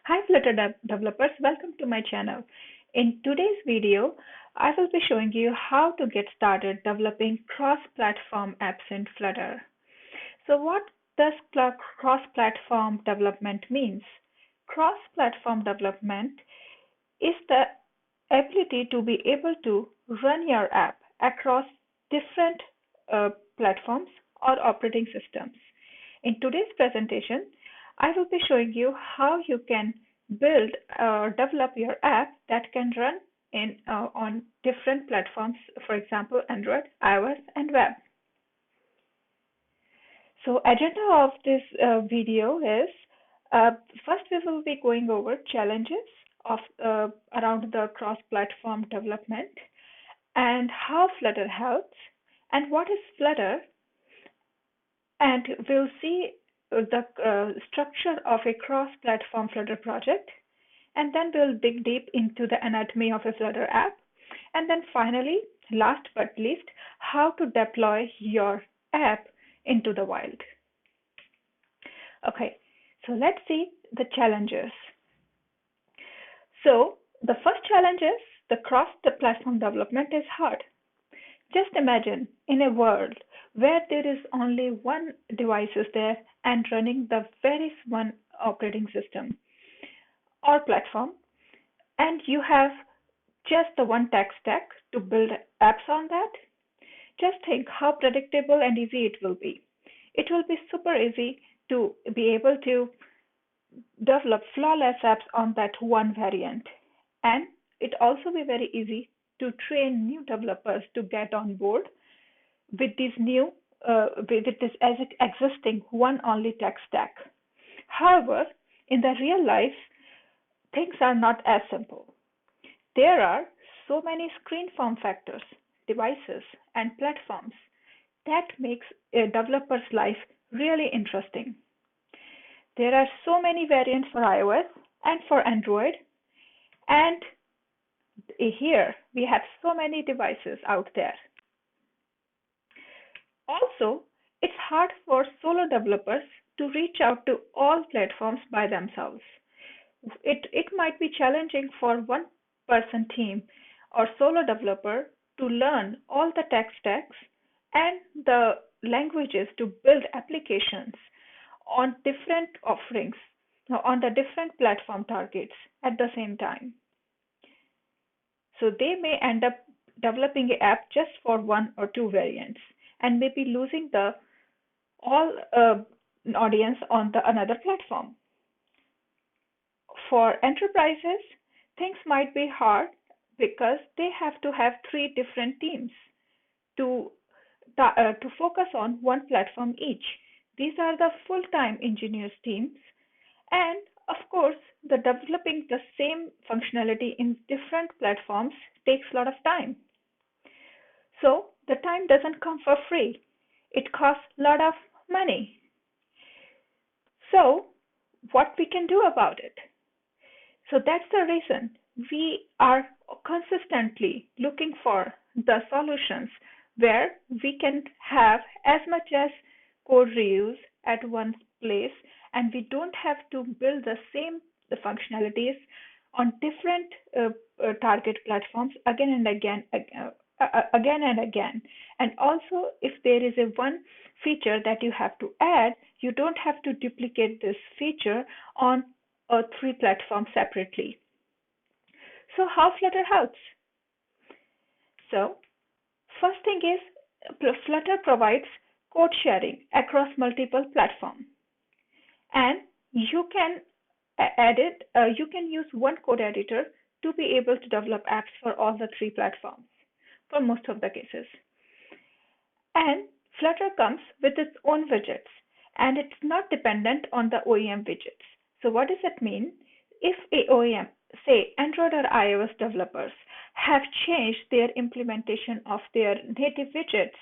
Hi Flutter developers, welcome to my channel. In today's video, I will be showing you how to get started developing cross-platform apps in Flutter. So what does cross-platform development means? Cross-platform development is the ability to be able to run your app across different platforms or operating systems. In today's presentation, I will be showing you how you can build or develop your app that can run on different platforms, for example, Android, iOS, and web. So agenda of this video is first we will be going over challenges of around the cross-platform development and how Flutter helps and what is Flutter, and we'll see the structure of a cross-platform Flutter project, and then we'll dig deep into the anatomy of a Flutter app, and then finally, last but least, how to deploy your app into the wild. Okay, so let's see the challenges. So the first challenge is the cross-platform development is hard. Just imagine in a world where there is only one device is there and running the very one operating system or platform, and you have just the one tech stack to build apps on that. Just think how predictable and easy it will be. It will be super easy to be able to develop flawless apps on that one variant, and it also be very easy to train new developers to get on board with this new with this as existing one only tech stack. However, in the real life, things are not as simple. There are so many screen form factors, devices, and platforms that makes a developer's life really interesting. There are so many variants for iOS and for Android, and here we have so many devices out there. Also, it's hard for solo developers to reach out to all platforms by themselves. It might be challenging for one person team or solo developer to learn all the tech stacks and the languages to build applications on different offerings, on the different platform targets at the same time. So they may end up developing an app just for one or two variants and maybe losing the all audience on the another platform. For enterprises, things might be hard because they have to have three different teams to focus on one platform each. These are the full-time engineers teams, and of course, the developing the same functionality in different platforms takes a lot of time. So the time doesn't come for free. It costs a lot of money. So what we can do about it? So that's the reason we are consistently looking for the solutions where we can have as much as code reuse at one place, and we don't have to build the same functionalities on different target platforms again and again. And also, if there is a one feature that you have to add, you don't have to duplicate this feature on three platforms separately. So how Flutter helps? So first thing is Flutter provides code sharing across multiple platforms, and you can you can use one code editor to be able to develop apps for all the three platforms for most of the cases. And Flutter comes with its own widgets, and it's not dependent on the OEM widgets. So what does it mean? If a OEM, say Android or iOS developers, have changed their implementation of their native widgets,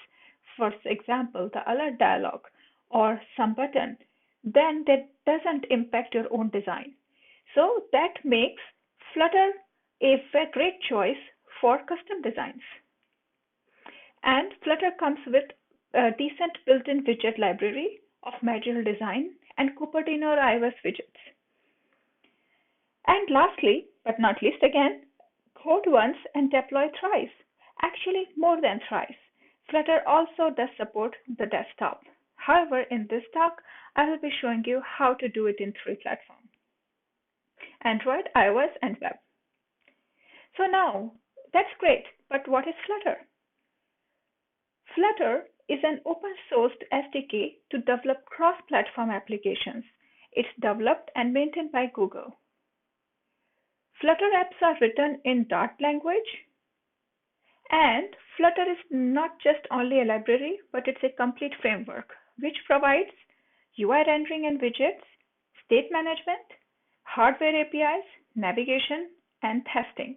for example, the alert dialog or some button, then that doesn't impact your own design. So that makes Flutter a great choice for custom designs. And Flutter comes with a decent built-in widget library of material design and Cupertino or iOS widgets. And lastly, but not least again, code once and deploy thrice. Actually, more than thrice. Flutter also does support the desktop. However, in this talk, I will be showing you how to do it in 3 platforms: Android, iOS, and web. So now, that's great, but what is Flutter? Flutter is an open-sourced SDK to develop cross-platform applications. It's developed and maintained by Google. Flutter apps are written in Dart language, and Flutter is not just only a library, but it's a complete framework which provides UI rendering and widgets, state management, hardware APIs, navigation, and testing.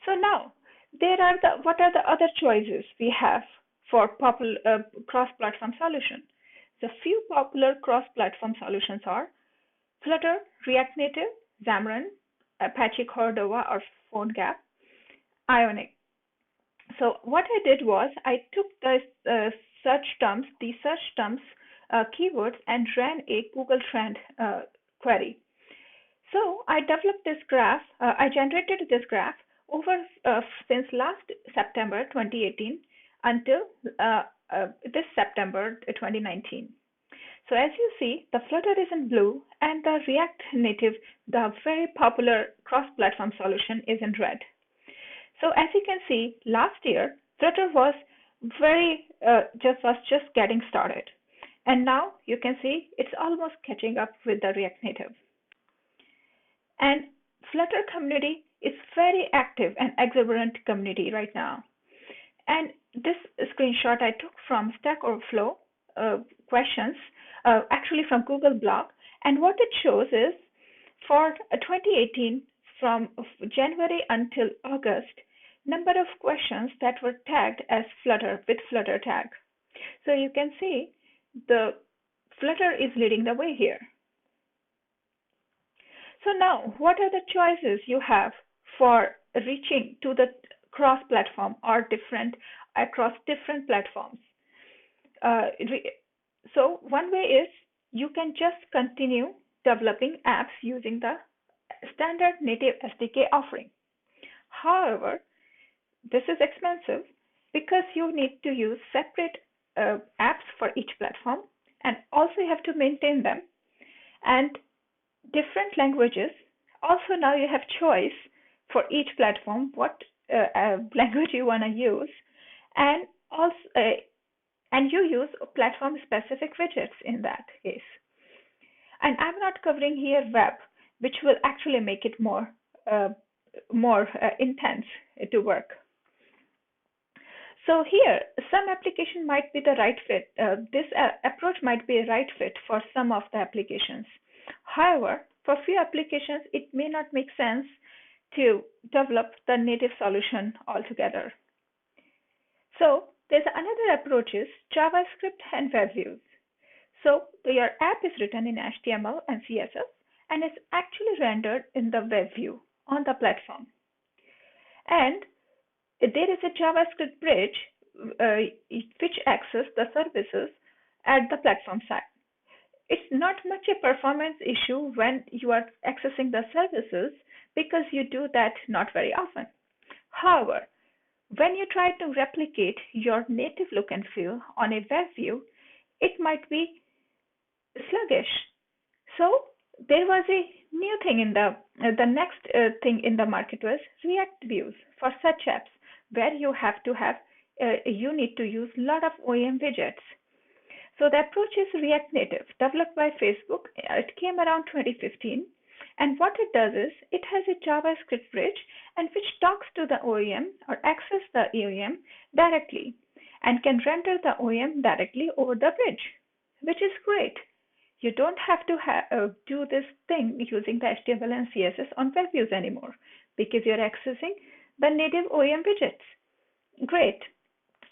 So now, what are the other choices we have for popular cross-platform solution? The few popular cross-platform solutions are Flutter, React Native, Xamarin, Apache Cordova or PhoneGap, Ionic. So what I did was I took the search terms keywords, and ran a Google Trend query. So I developed this graph. I generated this graph over since last September 2018 until this September 2019. So as you see, the Flutter is in blue and the React Native, the very popular cross-platform solution, is in red. So as you can see, last year Flutter was just getting started, and now you can see it's almost catching up with the React Native. And Flutter community is very active and exuberant community right now. And this screenshot I took from Stack Overflow questions, actually from Google blog. And what it shows is for 2018, from January until August, number of questions that were tagged as Flutter with Flutter tag. So you can see the Flutter is leading the way here. So now, what are the choices you have for reaching to the cross-platform or across different platforms? So one way is you can just continue developing apps using the standard native SDK offering. However, this is expensive because you need to use separate apps for each platform, and also you have to maintain them, and different languages. Also now you have choice for each platform what language you want to use, and also and you use platform specific widgets in that case. And I'm not covering here web, which will actually make it more intense to work. So here, some application might be the right fit. This approach might be a right fit for some of the applications. However, for few applications, it may not make sense to develop the native solution altogether. So there's another approach is JavaScript and web views. So your app is written in HTML and CSS, and it's actually rendered in the web view on the platform. And there is a JavaScript bridge which accesses the services at the platform side. It's not much a performance issue when you are accessing the services because you do that not very often. However, when you try to replicate your native look and feel on a web view, it might be sluggish. So there was a new thing in the next thing in the market was React views for such apps where you have to have you need to use a lot of OEM widgets. So the approach is React Native, developed by Facebook. It came around 2015, and what it does is it has a JavaScript bridge and which talks to the OEM or access the OEM directly and can render the OEM directly over the bridge, which is great. You don't have to do this thing using the HTML and CSS on web views anymore because you're accessing the native OEM widgets. Great.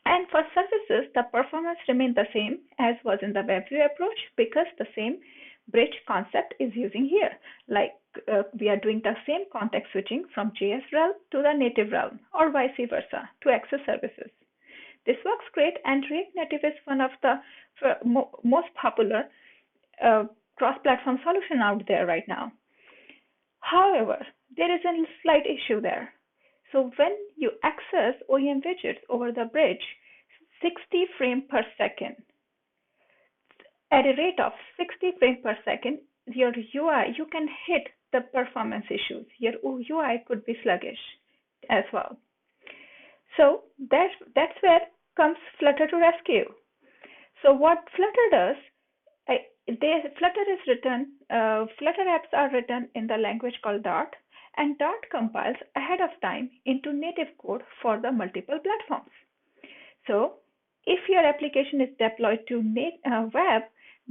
And for services, the performance remained the same as was in the WebView approach because the same bridge concept is using here. Like we are doing the same context switching from JS realm to the native realm or vice versa to access services. This works great, and React Native is one of the most popular cross-platform solution out there right now. However, there is a slight issue there. So when you access OEM widgets over the bridge, 60 frames per second, at a rate of 60 frames per second, your UI, you can hit the performance issues. Your UI could be sluggish as well. So that's where comes Flutter to rescue. So what Flutter does, Flutter apps are written in the language called Dart, and Dart compiles ahead of time into native code for the multiple platforms. So if your application is deployed to web,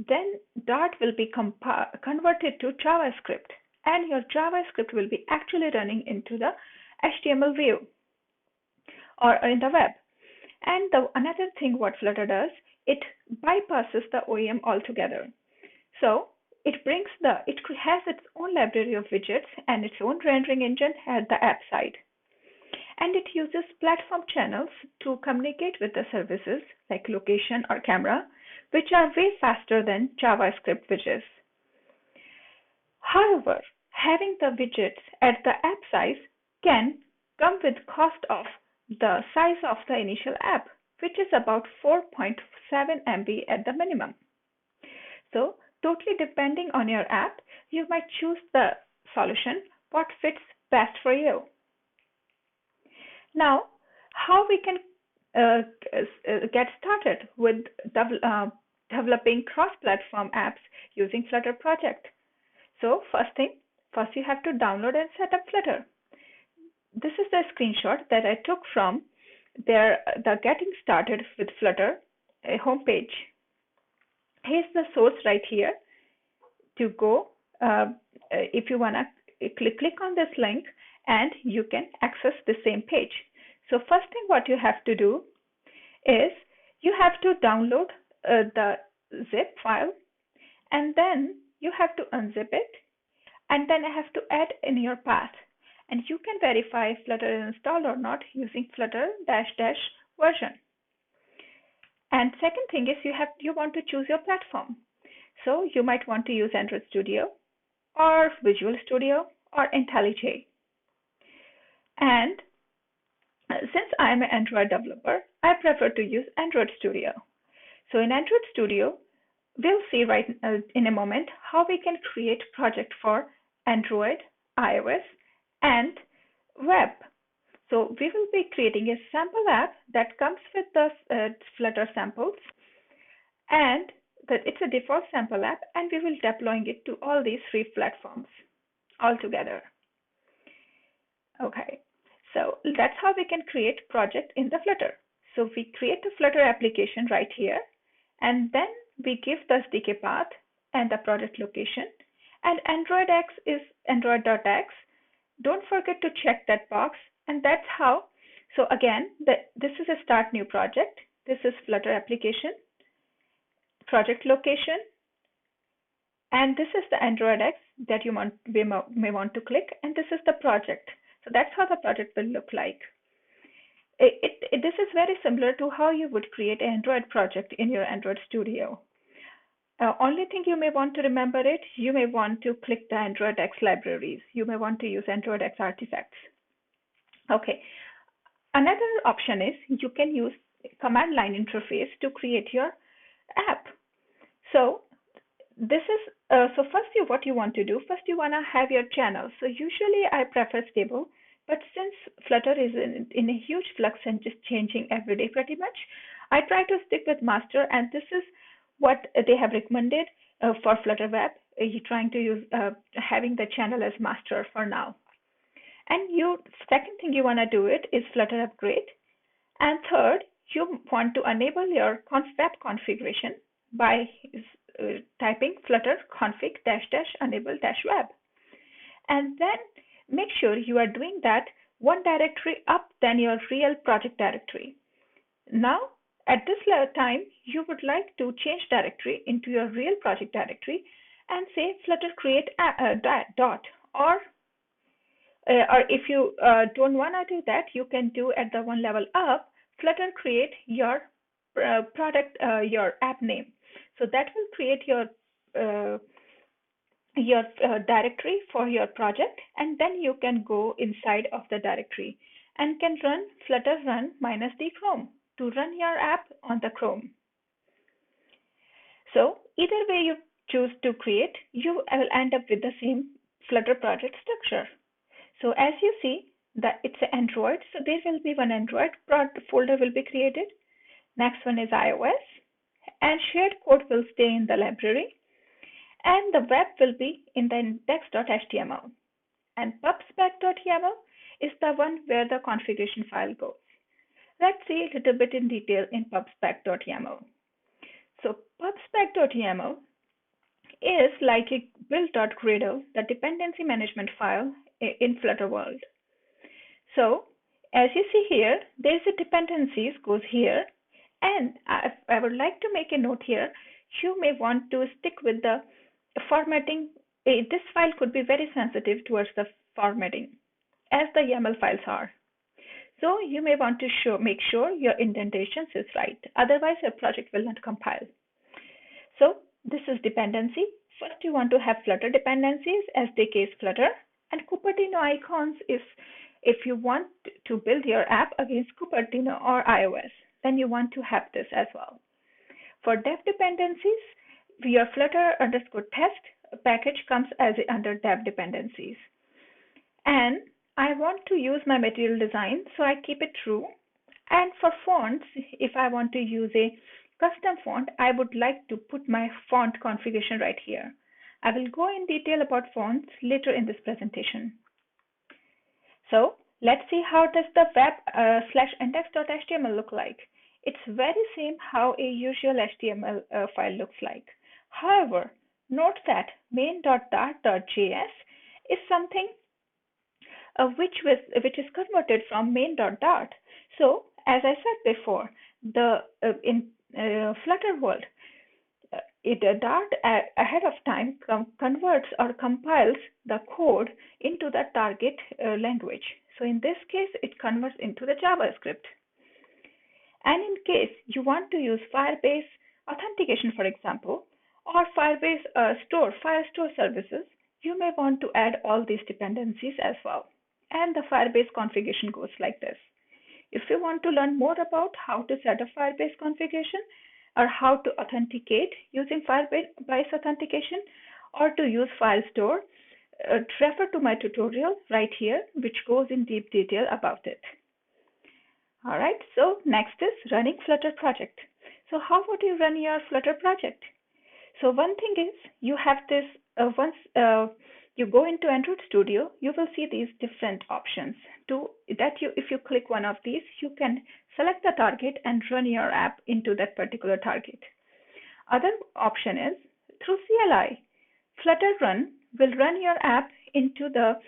then Dart will be converted to JavaScript, and your JavaScript will be actually running into the HTML view or in the web. And another thing what Flutter does, it bypasses the OEM altogether. So it has its own library of widgets and its own rendering engine at the app side. And it uses platform channels to communicate with the services like location or camera, which are way faster than JavaScript widgets. However, having the widgets at the app size can come with cost of the size of the initial app, which is about 4.7 MB at the minimum. So totally depending on your app, you might choose the solution what fits best for you. Now, how we can get started with developing cross-platform apps using Flutter project. So first you have to download and set up Flutter. This is the screenshot that I took from the Getting Started with Flutter homepage. Here's the source right here to go. If you want to click on this link and you can access the same page. So first thing what you have to do is you have to download the zip file, and then you have to unzip it, and then I have to add in your path. And you can verify if Flutter is installed or not using Flutter -- version. And second thing is you want to choose your platform. So you might want to use Android Studio or Visual Studio or IntelliJ. And since I'm an Android developer, I prefer to use Android Studio. So in Android Studio, we'll see right in a moment how we can create project for Android, iOS, and web. So we will be creating a sample app that comes with the Flutter Samples, and it's a default sample app, and we will be deploying it to all these 3 platforms all together. Okay, so that's how we can create project in the Flutter. So we create the Flutter application right here, and then we give the SDK path and the project location, and Android X is Android.x. Don't forget to check that box, and that's how. So again, this is a start new project. This is Flutter application, project location, and this is the Android X that you may want to click, and this is the project. So that's how the project will look like. This is very similar to how you would create an Android project in your Android Studio. Only thing you may want to remember it, you may want to click the Android X libraries. You may want to use Android X artifacts. Okay. Another option is you can use command line interface to create your app. So this is first what you want to do. First you want to have your channel. So usually I prefer stable, but since Flutter is in a huge flux and just changing every day pretty much, I try to stick with master, and this is what they have recommended for Flutter Web. You're trying to use having the channel as master for now. And second thing you want to do it is Flutter upgrade. And third, you want to enable your web configuration by typing flutter config -- enable -web. And then make sure you are doing that one directory up than your real project directory. Now, at this time, you would like to change directory into your real project directory and say flutter create dot, or if you don't want to do that, you can do at the one level up, flutter create your your app name. So that will create your your directory for your project, and then you can go inside of the directory and can run Flutter Run -d Chrome to run your app on the Chrome. So either way you choose to create, you will end up with the same Flutter project structure. So as you see that it's an Android, so there will be one Android folder will be created. Next one is iOS, and shared code will stay in the library, and the web will be in the index.html, and pubspec.yaml is the one where the configuration file goes. Let's see a little bit in detail in pubspec.yaml. So pubspec.yaml is like a build.gradle, the dependency management file in Flutter world. So as you see here, there's a dependencies goes here, and I would like to make a note here. You may want to stick with the formatting. This file could be very sensitive towards the formatting, as the YAML files are. So you may want to make sure your indentations is right. Otherwise, your project will not compile. So this is dependency. First, you want to have Flutter dependencies, SDK is Flutter, and Cupertino icons is if you want to build your app against Cupertino or iOS, then you want to have this as well. For dev dependencies, your Flutter_test package comes as under dev dependencies. And I want to use my material design, so I keep it true. And for fonts, if I want to use a custom font, I would like to put my font configuration right here. I will go in detail about fonts later in this presentation. So let's see how does the web/index.html look like. It's very same how a usual HTML file looks like. However, note that main.dart.js is something which is converted from main.dart. So as I said before, in Flutter world, Dart ahead of time converts or compiles the code into the target language. So in this case, it converts into the JavaScript. And in case you want to use Firebase authentication, for example, or Firebase Firestore services, you may want to add all these dependencies as well. And the Firebase configuration goes like this. If you want to learn more about how to set up Firebase configuration or how to authenticate using Firebase authentication or to use Firestore, refer to my tutorial right here, which goes in deep detail about it. All right, so next is running Flutter project. So how would you run your Flutter project? So one thing is you have this, once you go into Android Studio, you will see these different options. If you click one of these, you can select the target and run your app into that particular target. Other option is through CLI. Flutter Run will run your app into the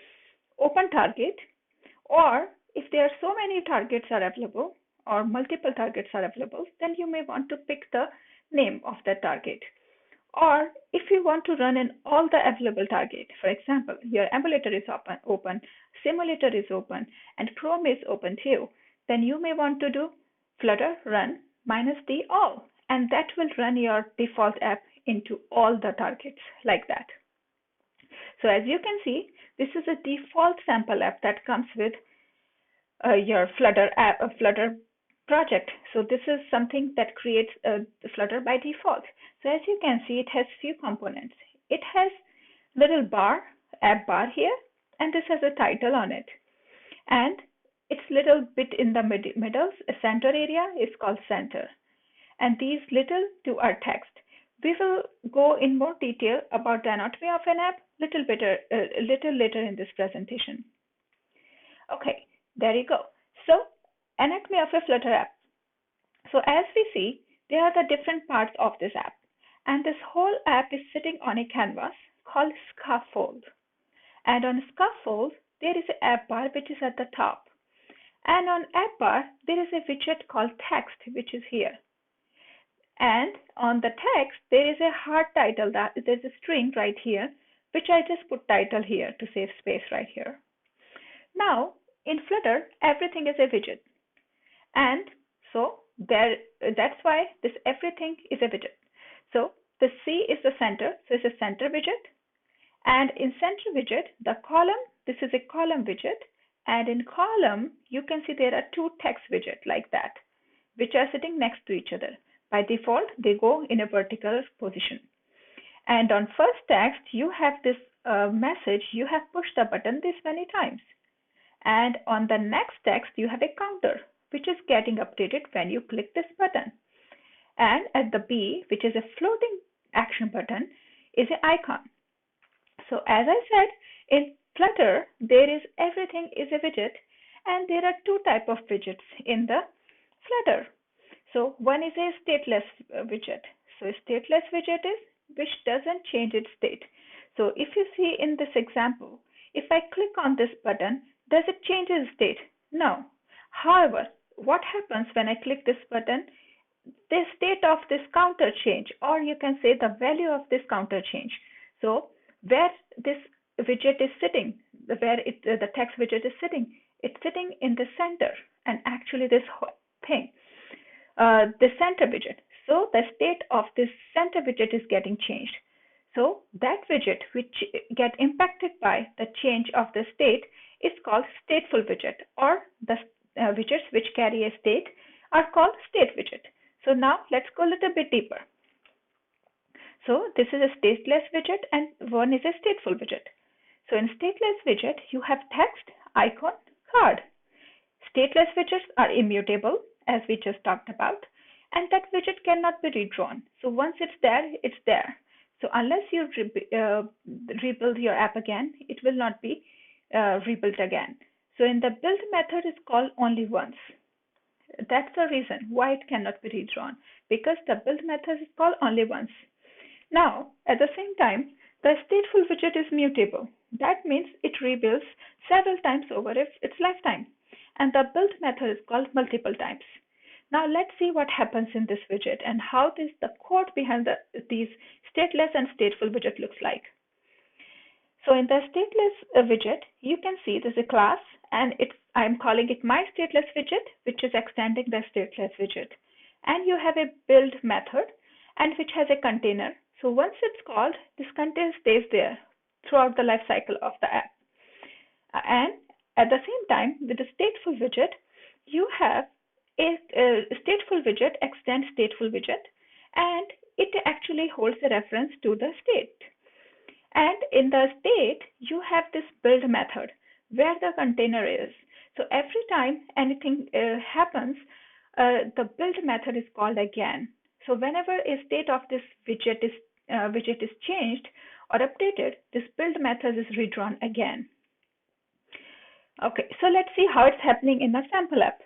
open target, or if there are so many targets are available or multiple targets are available, then you may want to pick the name of that target. Or if you want to run in all the available targets, for example, your emulator is open, simulator is open, and Chrome is open too, then you may want to do Flutter Run -d all, and that will run your default app into all the targets like that. So as you can see, this is a default sample app that comes with your Flutter project. So this is something that creates Flutter by default. So as you can see, it has few components. It has little bar, app bar here, and this has a title on it. And it's little bit in the middle, a center area is called center. And these little two are text. We will go in more detail about the anatomy of an app little later in this presentation. Okay, there you go. So anatomy of a Flutter app. So as we see, there are the different parts of this app, and this whole app is sitting on a canvas called scaffold. And on scaffold, there is an app bar which is at the top. And on app bar, there is a widget called text, which is here. And on the text, there is a hard title, that there's a string right here, which I just put title here to save space right here. Now, in Flutter, everything is a widget. And so that's why this everything is a widget. So the C is the center, so it's a center widget. And in center widget, the column, this is a column widget. And in column, you can see there are two text widgets like that, which are sitting next to each other. By default, they go in a vertical position. And on first text, you have this message, you have pushed the button this many times. And on the next text, you have a counter, which is getting updated when you click this button. And at the B, which is a floating action button, is an icon. So as I said, in Flutter, everything is a widget, and there are two types of widgets in the Flutter. So one is a stateless widget. So a stateless widget is which doesn't change its state. So if you see in this example, if I click on this button, does it change its state? No. However, what happens when I click this button? The state of this counter change, or you can say the value of this counter change. So where this widget is sitting, the text widget is sitting, it's sitting in the center, and actually this whole thing, the center widget. So the state of this center widget is getting changed. So that widget which get impacted by the change of the state is called stateful widget, or the widgets which carry a state are called state widget. So now let's go a little bit deeper. So this is a stateless widget and one is a stateful widget. So in stateless widget, you have text, icon, card. Stateless widgets are immutable, as we just talked about, and that widget cannot be redrawn. So once it's there, it's there. So unless you rebuild your app again, it will not be rebuilt again. So in the build method is called only once. That's the reason why it cannot be redrawn, because the build method is called only once. Now, at the same time, the stateful widget is mutable. That means it rebuilds several times over its lifetime. And the build method is called multiple times. Now let's see what happens in this widget and how the code behind these stateless and stateful widget looks like. So in the stateless widget, you can see there's a class, and I'm calling it my stateless widget, which is extending the stateless widget. And you have a build method, and which has a container. So once it's called, this container stays there throughout the life cycle of the app. And at the same time, with the stateful widget, you have a stateful widget extends stateful widget, and it actually holds a reference to the state. And in the state, you have this build method where the container is. So every time anything happens, the build method is called again. So whenever a state of this widget is changed or updated, this build method is redrawn again. Okay, so let's see how it's happening in a sample app.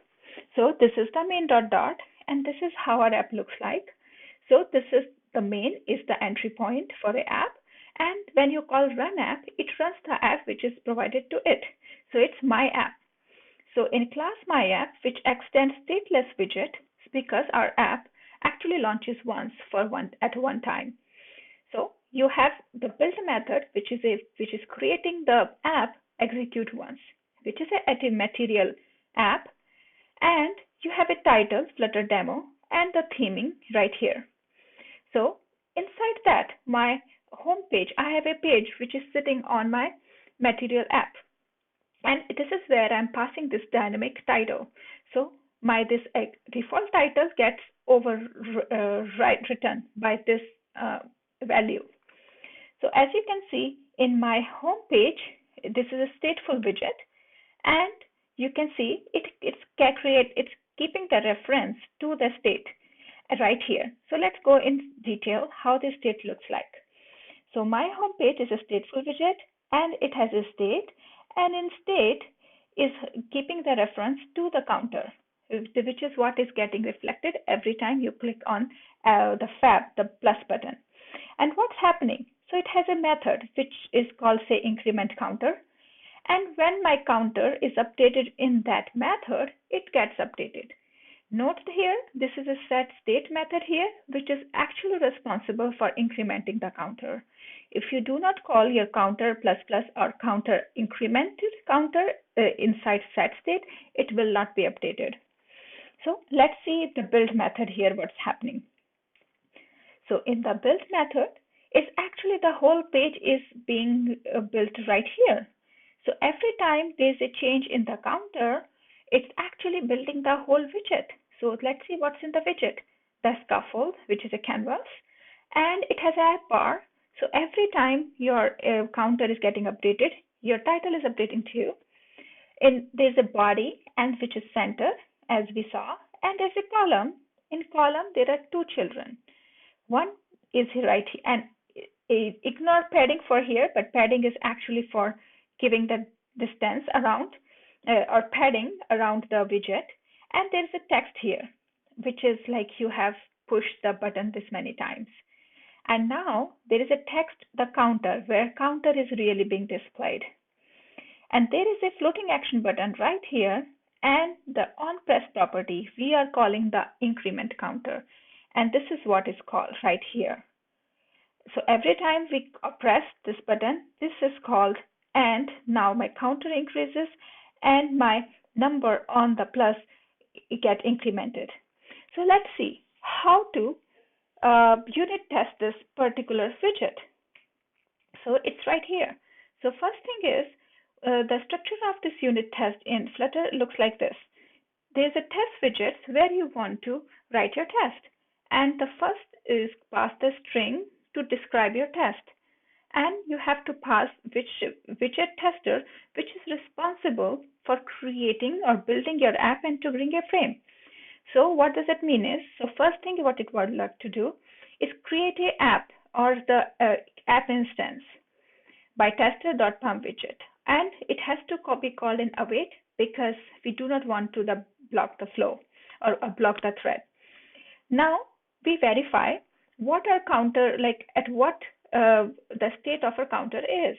So this is the main dot, and this is how our app looks like. So this is the main is the entry point for the app, and when you call run app, it runs the app which is provided to it. So it's my app. So in class my app, which extends stateless widget, because our app actually launches once at one time. So you have the build method, which is creating the app execute once, which is a material app, and you have a title, Flutter Demo, and the theming right here. So inside that, my home page, I have a page which is sitting on my material app, and this is where I'm passing this dynamic title. So this default title gets written by this value. So as you can see in my home page, this is a stateful widget, and you can see it's keeping the reference to the state right here. So let's go in detail how the state looks like. So my home page is a stateful widget, and it has a state, and in state is keeping the reference to the counter, which is what is getting reflected every time you click on the plus button. And what's happening? So it has a method which is called, say, increment counter. And when my counter is updated in that method, it gets updated. Note here, this is a set state method here, which is actually responsible for incrementing the counter. If you do not call your counter plus or counter incremented counter inside set state, it will not be updated. So let's see the build method here, what's happening. So in the build method, is actually the whole page is being built right here. So every time there's a change in the counter, it's actually building the whole widget. So let's see what's in the widget. The scaffold, which is a canvas, and it has a bar. So every time your counter is getting updated, your title is updating too. And there's a body, and which is center, as we saw, and there's a column. In column, there are two children. One is right here, and ignore padding for here, but padding is actually for giving the distance around or padding around the widget. And there's a text here, which is like you have pushed the button this many times. And now there is a text, the counter, where counter is really being displayed. And there is a floating action button right here, and the onPress property we are calling the increment counter. And this is what is called right here. So every time we press this button, this is called, and now my counter increases and my number on the plus get incremented. So let's see how to unit test this particular widget. So it's right here. So first thing is the structure of this unit test in Flutter looks like this. There's a test widget where you want to write your test. And the first is pass the string to describe your test. And you have to pass which widget tester, which is responsible for creating or building your app and to bring a frame. So what does that mean is, so first thing what it would like to do is create a app or the app instance by tester.pump widget. And it has to be called in await because we do not want to block the flow or block the thread. Now we verify what our counter, like at what the state of our counter is.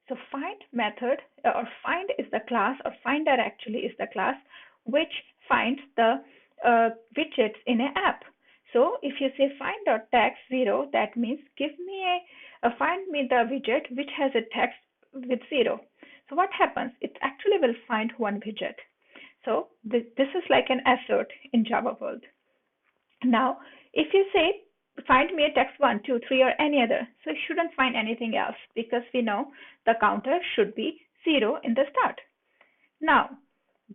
So find method or find is the class, or finder actually is the class which finds the widgets in an app. So if you say find.text 0, that means give me find me the widget which has a text with 0. So what happens? It actually will find one widget. So this is like an assert in Java world. Now, if you say find me a text 1, 2, 3, or any other, so you shouldn't find anything else because we know the counter should be 0 in the start. Now,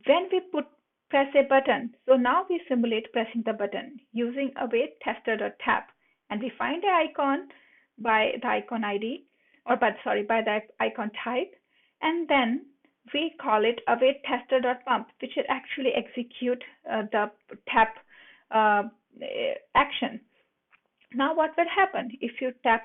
when we press a button, so now we simulate pressing the button using await tester.tap, and we find the icon by the icon ID, or by the icon type, and then we call it await tester.pump, which will actually execute the tap action. Now what will happen if you tap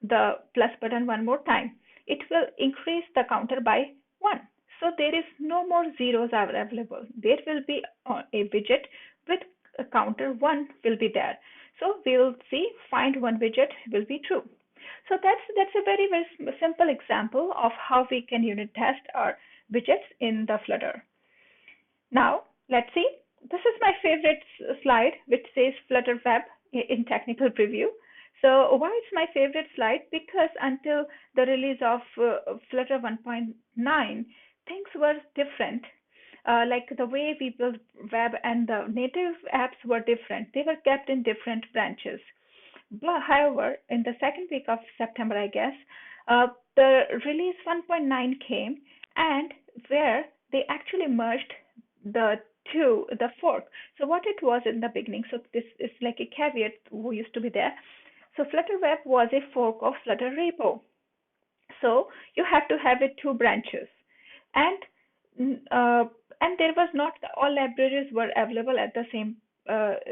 the plus button one more time? It will increase the counter by 1. So there is no more zeros available. There will be a widget with a counter 1 will be there. So we will see find one widget will be true. So that's a very, very simple example of how we can unit test our widgets in the Flutter. Now let's see. This is my favorite slide, which says Flutter Web in technical preview. So why it's my favorite slide? Because until the release of Flutter 1.9, things were different. Like the way we build web and the native apps were different. They were kept in different branches. But however, in the second week of September, I guess, the release 1.9 came, and where they actually merged the fork. So what it was in the beginning, so this is like a caveat who used to be there. So Flutter Web was a fork of Flutter repo. So you have to have it 2 branches, and there was not all libraries were available at the same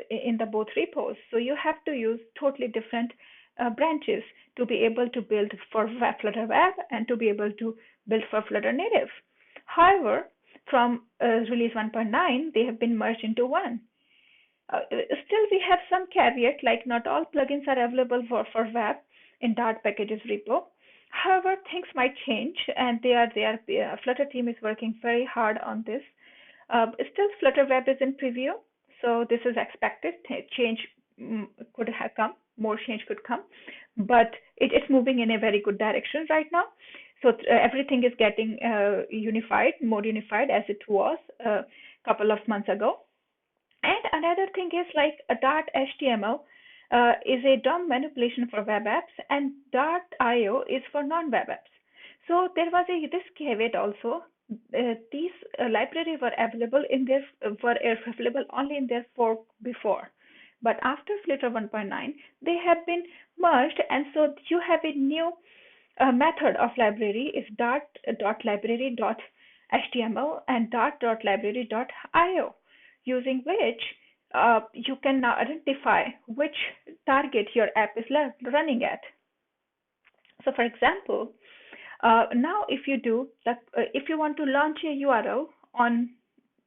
in the both repos. So you have to use totally different branches to be able to build for Flutter Web and to be able to build for Flutter Native. However, from release 1.9, they have been merged into one. Still, we have some caveat, like not all plugins are available for web in Dart packages repo. However, things might change, and Flutter team is working very hard on this. Still, Flutter Web is in preview, so this is expected. Change could have come, more change could come, but it's moving in a very good direction right now. So everything is getting more unified as it was a couple of months ago. And another thing is like a Dart HTML is a DOM manipulation for web apps, and .io is for non-web apps. So there was this caveat also. These libraries were available only in their fork before, but after Flutter 1.9, they have been merged, and so you have a new method of library is .library.html and .library.io, using which you can now identify which target your app is running at. So, for example, now if you want to launch a URL on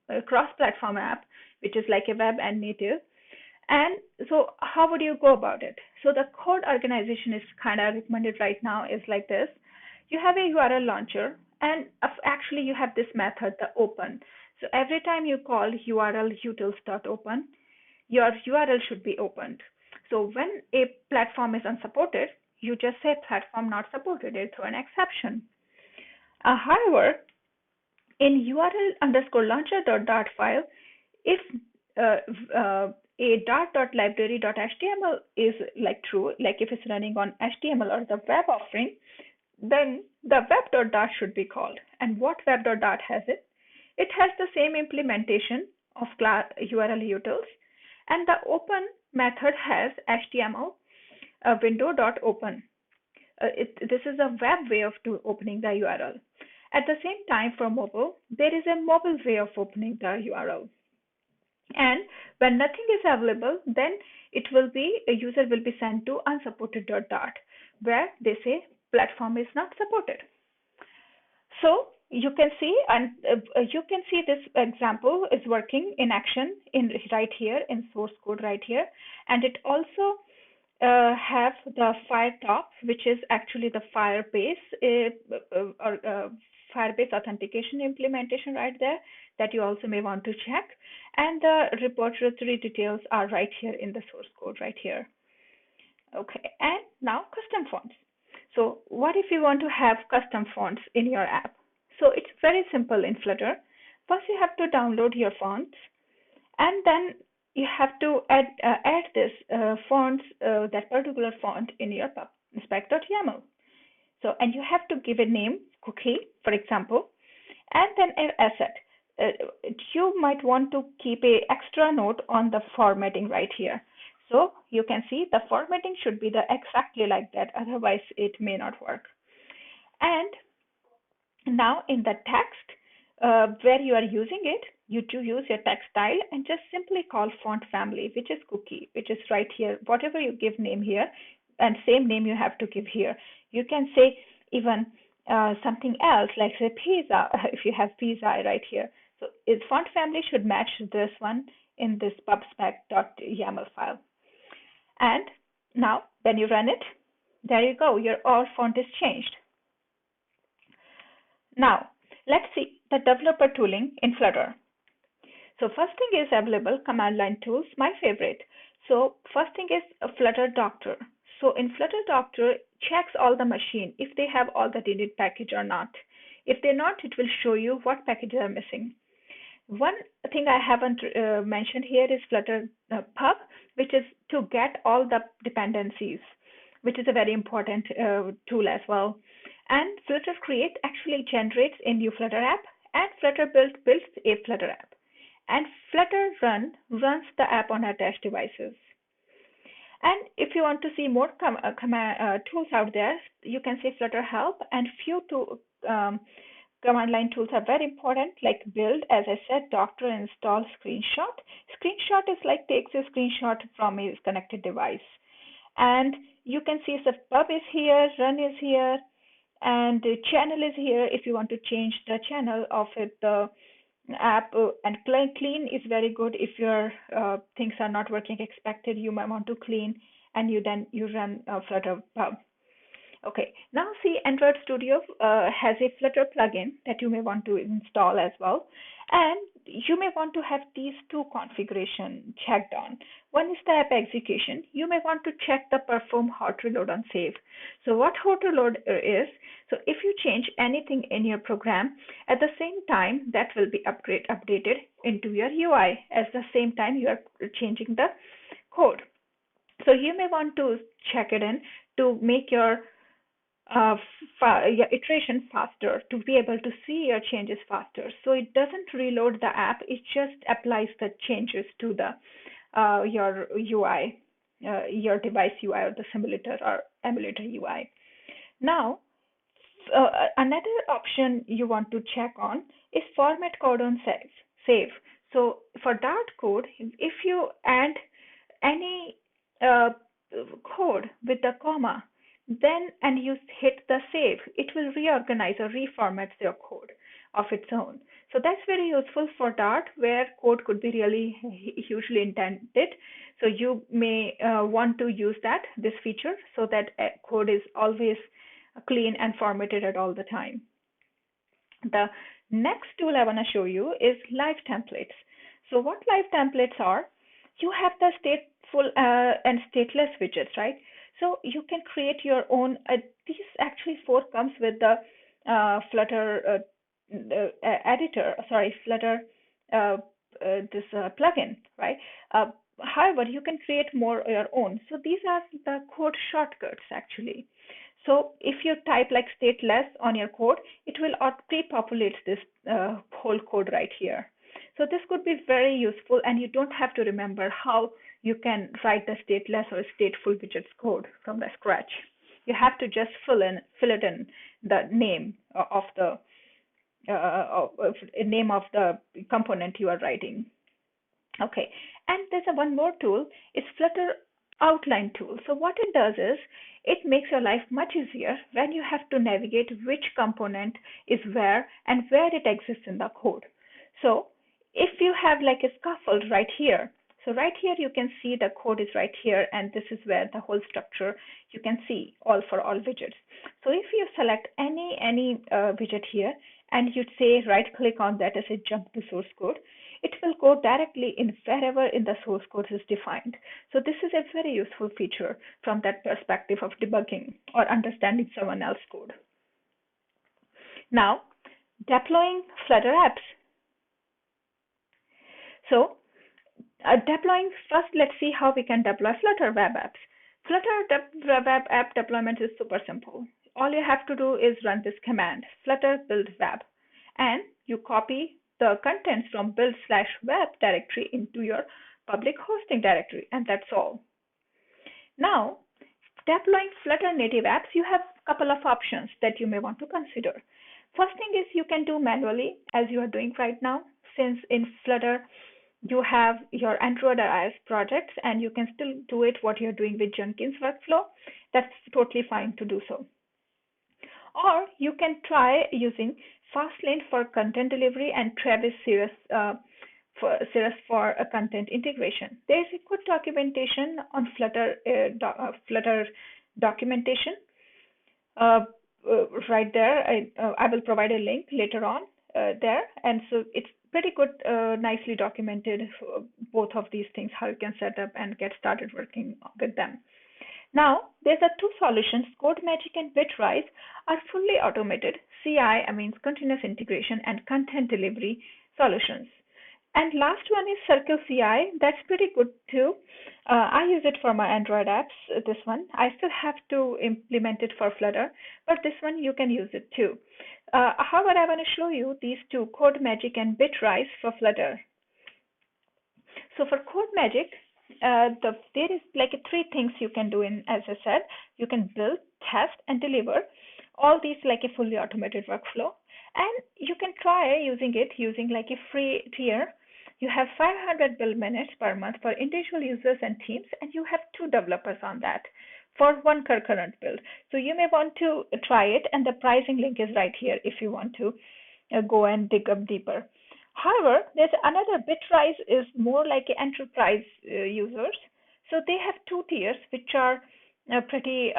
a cross-platform app, which is like a web and native, and so how would you go about it? So the code organization is kind of recommended right now is like this. You have a URL launcher, and actually you have this method, the open. So every time you call URL utils.open, your URL should be opened. So when a platform is unsupported, you just say platform not supported, it throw an exception. However, in URL underscore launcher.dart file, if a dart.library.html is like true, like if it's running on HTML or the web offering, then the web.dart should be called. And what web.dart has it? It has the same implementation of URL utils, and the open method has HTML window.open. This is a web way of opening the URL. At the same time, for mobile, there is a mobile way of opening the URL. And when nothing is available, then a user will be sent to unsupported.dart, where they say platform is not supported. So you can see, this example is working in action right here in source code right here, and it also have the Firetop, which is actually the Firebase Firebase authentication implementation right there that you also may want to check. And the repository details are right here in the source code right here. Okay, and now custom fonts. So what if you want to have custom fonts in your app? So it's very simple in Flutter. First, you have to download your fonts, and then you have to add this fonts, that particular font in your spec.yaml. So, and you have to give a name, cookie, for example, and then an asset. You might want to keep a extra note on the formatting right here. So you can see the formatting should be exactly like that, otherwise it may not work. And now in the text where you are using it, you to use your text style and just simply call font family, which is cookie, which is right here. Whatever you give name here, and same name you have to give here. You can say even something else, like say pizza, if you have pizza right here. So font family should match this one in this pubspec.yaml file. And now when you run it, there you go, your all font is changed. Now let's see the developer tooling in Flutter. So first thing is available command line tools, my favorite. So first thing is a Flutter Doctor. So in Flutter Doctor, checks all the machine if they have all the needed package or not. If they're not, it will show you what packages are missing. One thing I haven't mentioned here is Flutter Pub, which is to get all the dependencies, which is a very important tool as well. And Flutter Create actually generates a new Flutter app, and Flutter Build builds a Flutter app. And Flutter Run runs the app on attached devices. And if you want to see more tools out there, you can see Flutter Help, and few command line tools are very important, like build, as I said, doctor, install, screenshot. Screenshot is like takes a screenshot from a connected device. And you can see the pub is here, run is here, and the channel is here if you want to change the channel of it, the app. And clean is very good if your things are not working expected, you might want to clean, and you run Flutter Pub. Okay, now see Android Studio has a Flutter plugin that you may want to install as well, and you may want to have these two configuration checked on. One is the app execution. You may want to check the perform hot reload on save. So what hot reload is, so if you change anything in your program, at the same time that will be updated into your UI at the same time you are changing the code. So you may want to check it in to make your your iteration faster, to be able to see your changes faster. So it doesn't reload the app; it just applies the changes to the your UI, your device UI or the simulator or emulator UI. Now, another option you want to check on is format code on save. So for Dart code, if you add any uh, code with the comma, then and you hit the save, it will reorganize or reformat your code of its own. So that's very useful for Dart, where code could be really hugely indented. So you may want to use this feature, so that code is always clean and formatted at all the time. The next tool I want to show you is live templates. So what live templates are, you have the stateful and stateless widgets, right? So you can create your own. These actually four comes with the Flutter editor, sorry, Flutter this plugin, right? However, you can create more your own. So these are the code shortcuts actually. So if you type like stateless on your code, it will pre-populate this whole code right here. So this could be very useful, and you don't have to remember how you can write the stateless or stateful widgets code from the scratch. You have to just fill it in the name of the name of the component you are writing. Okay, and there's one more tool. It's Flutter Outline tool. So what it does is it makes your life much easier when you have to navigate which component is where and where it exists in the code. So if you have like a scaffold right here, so right here you can see the code is right here, and this is where the whole structure you can see all for all widgets. So if you select any widget here, and you'd say right click on that as a jump to source code, it will go directly in wherever in the source code is defined. So this is a very useful feature from that perspective of debugging or understanding someone else's code. Now, deploying Flutter apps. So deploying, first let's see how we can deploy Flutter web apps. Flutter web app deployment is super simple. All you have to do is run this command, flutter build web, and you copy the contents from build/web directory into your public hosting directory, and that's all. Now, deploying Flutter native apps, you have a couple of options that you may want to consider. First thing is you can do manually, as you are doing right now, since in Flutter you have your Android or iOS projects, and you can still do it what you're doing with Jenkins workflow. That's totally fine to do so. Or you can try using Fastlane for content delivery and Travis Cirrus for a content integration. There is a good documentation on Flutter documentation right there. I will provide a link later on there, and so it's pretty good, nicely documented, both of these things, how you can set up and get started working with them. Now, there's two solutions. CodeMagic and Bitrise are fully automated CI, means continuous integration and content delivery solutions. And last one is Circle CI. That's pretty good too. I use it for my Android apps, this one. I still have to implement it for Flutter, but this one you can use it too. However, I want to show you these two, CodeMagic and Bitrise for Flutter. So for CodeMagic, there is like three things you can do in, as I said, you can build, test, and deliver all these like a fully automated workflow. And you can try using it using like a free tier. You have 500 build minutes per month for individual users and teams, and you have 2 developers on that for one concurrent build. So you may want to try it, and the pricing link is right here if you want to go and dig up deeper. However, there's another. Bitrise is more like enterprise users. So they have 2 tiers, which are pretty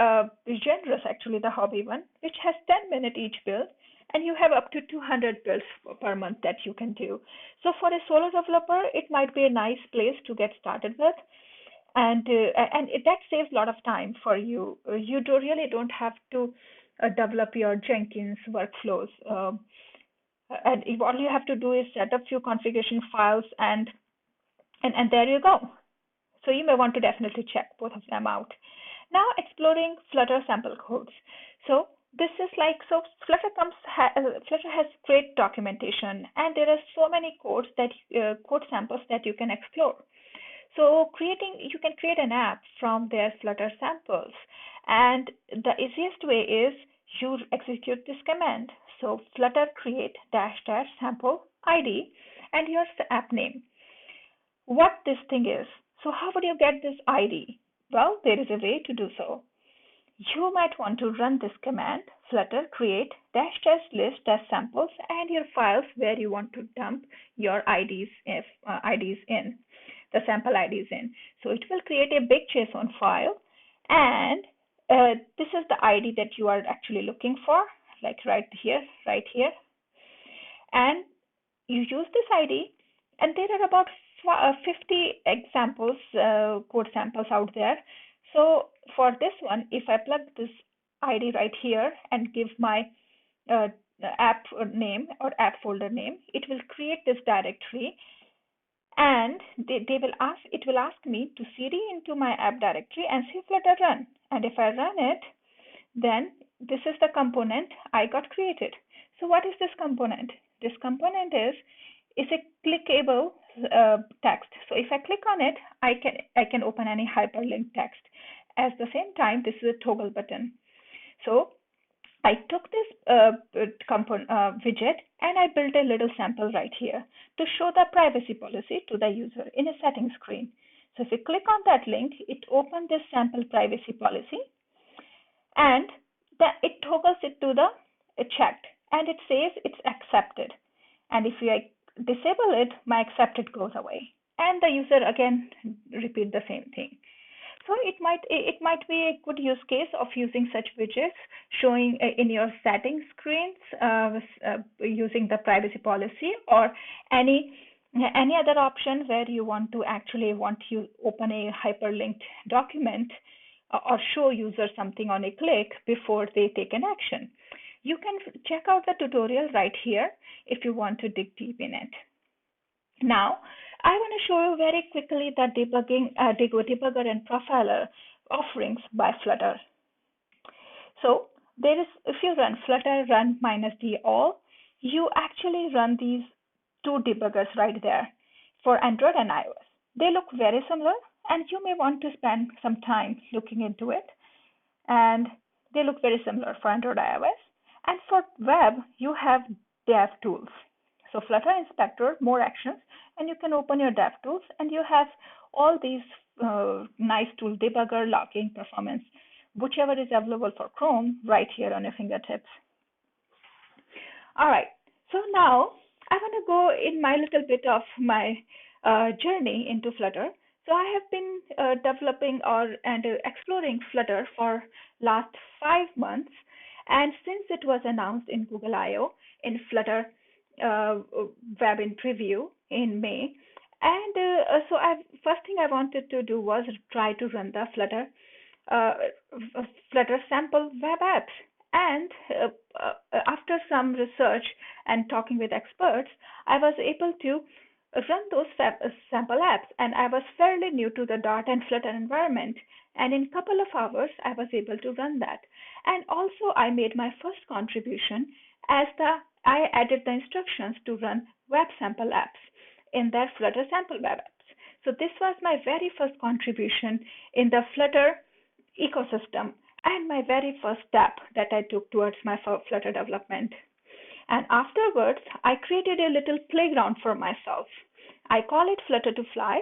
generous, actually, the hobby one, which has 10-minute each build, and you have up to 200 builds per month that you can do. So for a solo developer, it might be a nice place to get started with, and that saves a lot of time for you. You really don't have to develop your Jenkins workflows. And all you have to do is set up few configuration files, and there you go. So you may want to definitely check both of them out. Now exploring Flutter sample codes. So this is like, so Flutter has great documentation, and there are so many codes that code samples that you can explore. So you can create an app from their Flutter samples, and the easiest way is you execute this command. So Flutter create dash dash sample ID and your app name. What this thing is. So how would you get this ID? Well, there is a way to do so. You might want to run this command, flutter create dash dash list dash samples, and your files where you want to dump your IDs in, the sample IDs in. So it will create a big JSON file, and this is the ID that you are actually looking for, like right here, and you use this ID, and there are about 50 examples, code samples out there. So for this one, if I plug this ID right here and give my app name or app folder name, it will create this directory, and it will ask me to cd into my app directory and say Flutter Run. And if I run it, then this is the component I got created. So what is this component? This component is a clickable text. So if I click on it, I can open any hyperlink text. At the same time, this is a toggle button. So I took this widget and I built a little sample right here to show the privacy policy to the user in a settings screen. So if you click on that link, it opens this sample privacy policy, and it toggles it to the checked, and it says it's accepted. And if I disable it, my accepted goes away, and the user again repeat the same thing. So it might be a good use case of using such widgets, showing in your settings screens, using the privacy policy, or any other option where you want to open a hyperlinked document or show users something on a click before they take an action. You can check out the tutorial right here if you want to dig deep in it. Now, I want to show you very quickly the debugger and profiler offerings by Flutter. So if you run Flutter Run -d all, you actually run these two debuggers right there for Android and iOS. They look very similar, and you may want to spend some time looking into it. And they look very similar for Android, iOS. And for web, you have dev tools. So Flutter Inspector, more actions, and you can open your dev tools, and you have all these nice tools, debugger, logging, performance, whichever is available for Chrome right here on your fingertips. All right, so now I want to go in my little bit of my journey into Flutter. So I have been developing and exploring Flutter for last 5 months, and since it was announced in Google I/O in Flutter web in preview in May, and so first thing I wanted to do was try to run the Flutter sample web apps. And after some research and talking with experts, I was able to run those sample apps, and I was fairly new to the Dart and Flutter environment, and in a couple of hours I was able to run that. And also I made my first contribution as I added the instructions to run web sample apps in their Flutter sample web apps. So this was my very first contribution in the Flutter ecosystem, and my very first step that I took towards my Flutter development. And afterwards, I created a little playground for myself. I call it Flutter to Fly.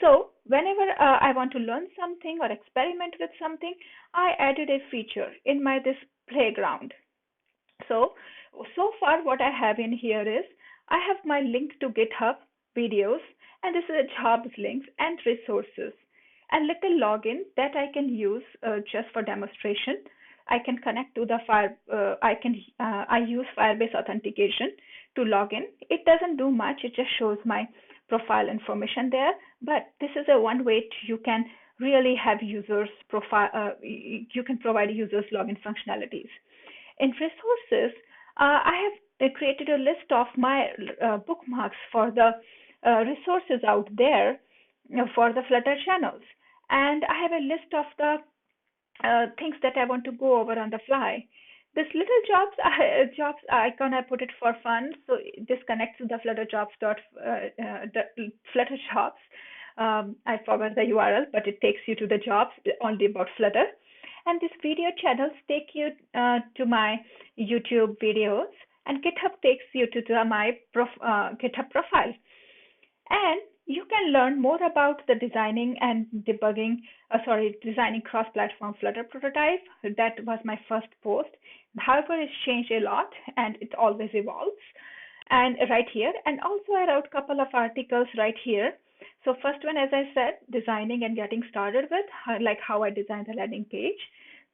So whenever I want to learn something or experiment with something, I added a feature in this playground. So far what I have in here is I have my link to GitHub videos, and this is a jobs links and resources, and little login that I can use just for demonstration. I can connect to the I use Firebase authentication to log in. It doesn't do much. It just shows my profile information there. But this is one way you can really have users profile. You can provide users login functionalities. In resources, I have created a list of my bookmarks for the resources out there for the Flutter channels. And I have a list of the things that I want to go over on the fly. This little jobs icon, I put it for fun, so this connects to the Flutter jobs the Flutter jobs. I forgot the URL, but it takes you to the jobs only about Flutter. And these video channels take you to my YouTube videos, and GitHub takes you to my GitHub profile. And you can learn more about the designing and designing cross-platform Flutter prototype. That was my first post. However, it's changed a lot and it always evolves. And right here, and also I wrote a couple of articles right here. So first one, as I said, designing and getting started with, like how I designed the landing page.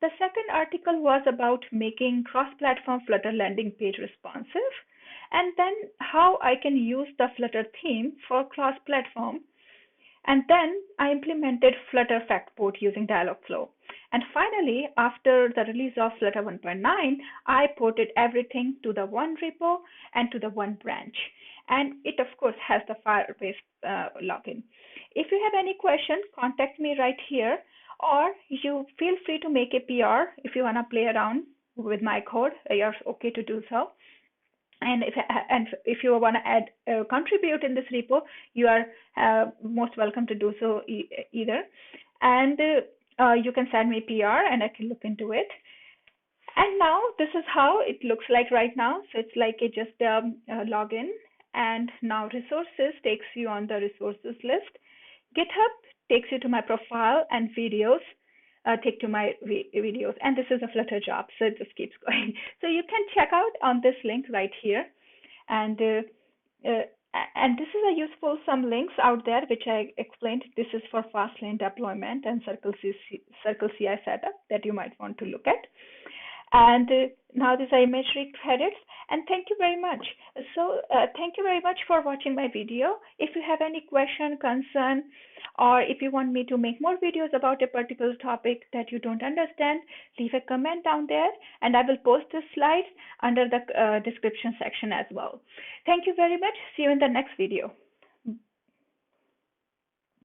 The second article was about making cross-platform Flutter landing page responsive, and then how I can use the Flutter theme for cross-platform. And then I implemented Flutter Factport using Dialogflow. And finally, after the release of Flutter 1.9, I ported everything to the one repo and to the one branch. And it, of course, has the Firebase login. If you have any questions, contact me right here, or you feel free to make a PR if you want to play around with my code. You're okay to do so. And if you want to add contribute in this repo, you are most welcome to do so either. And you can send me PR and I can look into it. And now this is how it looks like right now. So it's like just login, and now resources takes you on the resources list. GitHub takes you to my profile, and videos take to my videos. And this is a Flutter job, so it just keeps going. So you can check out on this link right here. And this is a useful, some links out there which I explained. This is for Fastlane deployment and Circle CI setup that you might want to look at. And now these are imagery credits. And thank you very much. So thank you very much for watching my video. If you have any question, concern, or if you want me to make more videos about a particular topic that you don't understand, leave a comment down there, and I will post the slides under the description section as well. Thank you very much. See you in the next video.